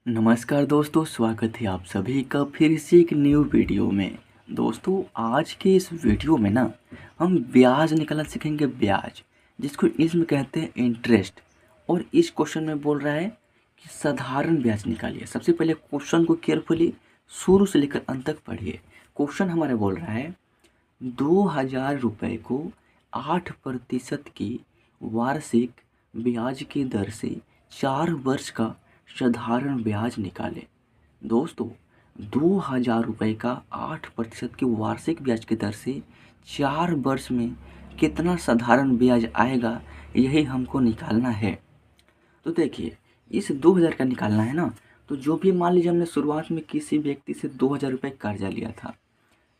नमस्कार दोस्तों, स्वागत है आप सभी का फिर से एक न्यू वीडियो में। दोस्तों, आज के इस वीडियो में ना हम ब्याज निकालना सीखेंगे। ब्याज जिसको इंग्लिश में कहते हैं इंटरेस्ट। और इस क्वेश्चन में बोल रहा है कि साधारण ब्याज निकालिए। सबसे पहले क्वेश्चन को केयरफुली शुरू से लेकर अंत तक पढ़िए। क्वेश्चन हमारा बोल रहा है 2000 रुपये को 8% की वार्षिक ब्याज की दर से 4 वर्ष का साधारण ब्याज निकालें। दोस्तों, 2000 रुपये का 8% की वार्षिक ब्याज की दर से 4 वर्ष में कितना साधारण ब्याज आएगा, यही हमको निकालना है। तो देखिए, इस 2000 का निकालना है ना, तो जो भी मान लीजिए हमने शुरुआत में किसी व्यक्ति से 2000 रुपये कर्जा लिया था,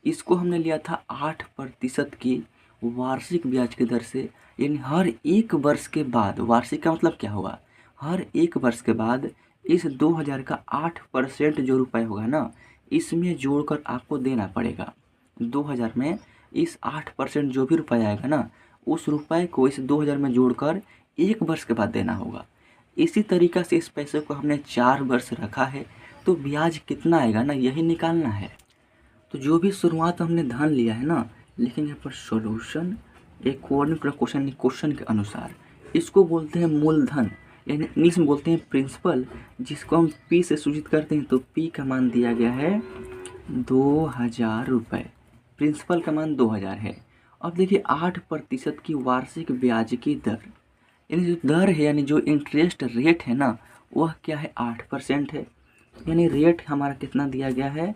इसको हमने लिया था 8% की वार्षिक ब्याज की दर से। यानी हर एक वर्ष के बाद, वार्षिक का मतलब क्या हुआ, हर एक वर्ष के बाद इस 2000 का 8% जो रुपये होगा ना, इसमें जोड़कर आपको देना पड़ेगा। 2000 में इस 8% जो भी रुपये आएगा ना, उस रुपये को इस 2000 में जोड़कर एक वर्ष के बाद देना होगा। इसी तरीक़ा से इस पैसे को हमने 4 वर्ष रखा है, तो ब्याज कितना आएगा ना, यही निकालना है। तो जो भी शुरुआत हमने धन लिया है ना, लिखेंगे यहाँ पर सॉल्यूशन अकॉर्डिंग टू क्वेश्चन के अनुसार। इसको बोलते हैं मूलधन, यानी इंग्लिश में बोलते हैं प्रिंसिपल, जिसको हम पी से सूचित करते हैं। तो पी का मान दिया गया है 2000 रुपये। प्रिंसिपल का मान 2000 है। अब देखिए 8% की वार्षिक ब्याज की दर, यानी जो दर है, यानी जो इंटरेस्ट रेट है ना, वह क्या है, 8% है। यानी रेट हमारा कितना दिया गया है,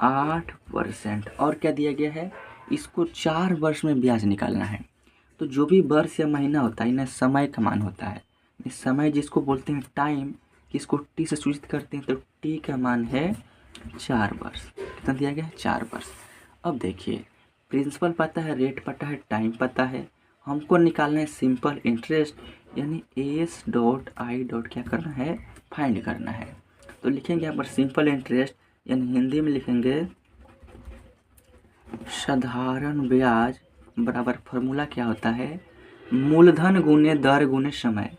8%। और क्या दिया गया है, इसको 4 वर्ष में ब्याज निकालना है। तो जो भी वर्ष या महीना होता है, इन्हें समय का मान होता है। इस समय जिसको बोलते हैं टाइम, इसको टी से सूचित करते हैं। तो टी का मान है 4 वर्ष। कितना दिया गया है, 4 वर्ष। अब देखिए, प्रिंसिपल पता है, रेट पता है, टाइम पता है, हमको निकालना है सिंपल इंटरेस्ट, यानी S.I. क्या करना है, फाइंड करना है। तो लिखेंगे यहाँ पर सिंपल इंटरेस्ट, यानी हिंदी में लिखेंगे साधारण ब्याज बराबर फॉर्मूला क्या होता है, मूलधन गुने दर गुने समय,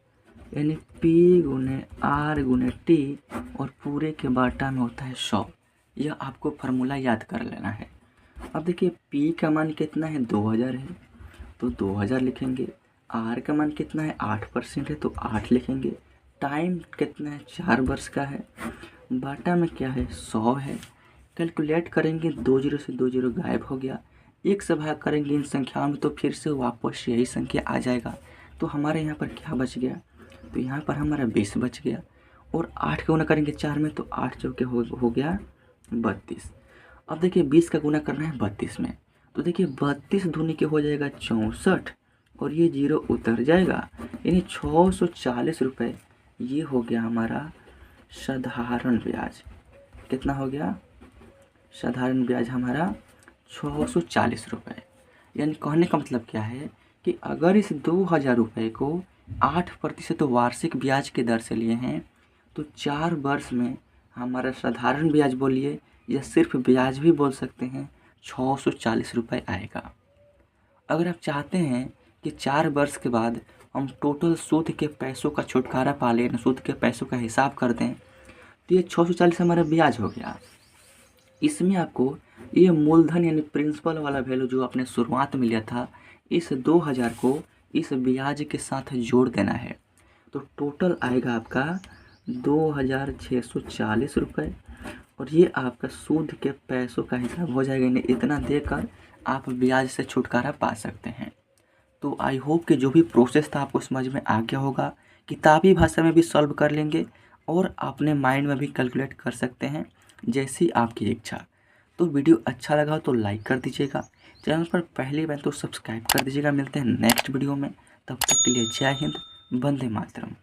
यानी P गुने R गुने T, और पूरे के बाटा में होता है 100। यह आपको फार्मूला याद कर लेना है। अब देखिए, P का मान कितना है, 2000 है, तो 2000 लिखेंगे। R का मान कितना है, 8% है, तो 8 लिखेंगे। टाइम कितना है, 4 वर्ष का है। बाटा में क्या है, 100 है। कैलकुलेट करेंगे, 20 से 20 गायब हो गया। एक से भाग करेंगे इन संख्याओं में, तो फिर से वापस यही संख्या आ जाएगा। तो हमारे यहाँ पर क्या बच गया, तो यहाँ पर हमारा 20 बच गया। और 8 का गुना करेंगे 4 में, तो 8 चौके हो गया 32। अब देखिए 20 का गुना करना है 32 में, तो देखिए 32 दूनी के हो जाएगा 64, और ये 0 उतर जाएगा, यानी 640 रुपये। ये हो गया हमारा साधारण ब्याज। कितना हो गया, साधारण ब्याज हमारा 640 रुपये। यानी कहने का मतलब क्या है कि अगर इस 2000 रुपये को 8% वार्षिक ब्याज की दर से लिए हैं, तो 4 वर्ष में हमारा साधारण ब्याज बोलिए या सिर्फ ब्याज भी बोल सकते हैं, 640 रुपये आएगा। अगर आप चाहते हैं कि 4 वर्ष के बाद हम टोटल सूद के पैसों का छुटकारा पा लें, सूद के पैसों का हिसाब कर दें, तो ये 640 हमारा ब्याज हो गया। इसमें आपको ये मूलधन यानी प्रिंसिपल वाला वैल्यू जो आपने शुरुआत में लिया था, इस 2000 को इस ब्याज के साथ जोड़ देना है। तो टोटल आएगा आपका 2640 रुपये, और ये आपका सूद के पैसों का हिसाब हो जाएगा। यानी इतना देकर आप ब्याज से छुटकारा पा सकते हैं। तो आई होप कि जो भी प्रोसेस था आपको समझ में आ गया होगा। किताबी भाषा में भी सॉल्व कर लेंगे और अपने माइंड में भी कैलकुलेट कर सकते हैं, जैसी आपकी इच्छा। तो वीडियो अच्छा लगा तो लाइक कर दीजिएगा, चैनल पर पहली बार तो सब्सक्राइब कर दीजिएगा। मिलते हैं नेक्स्ट वीडियो में, तब तक के लिए जय हिंद, वंदे मातरम।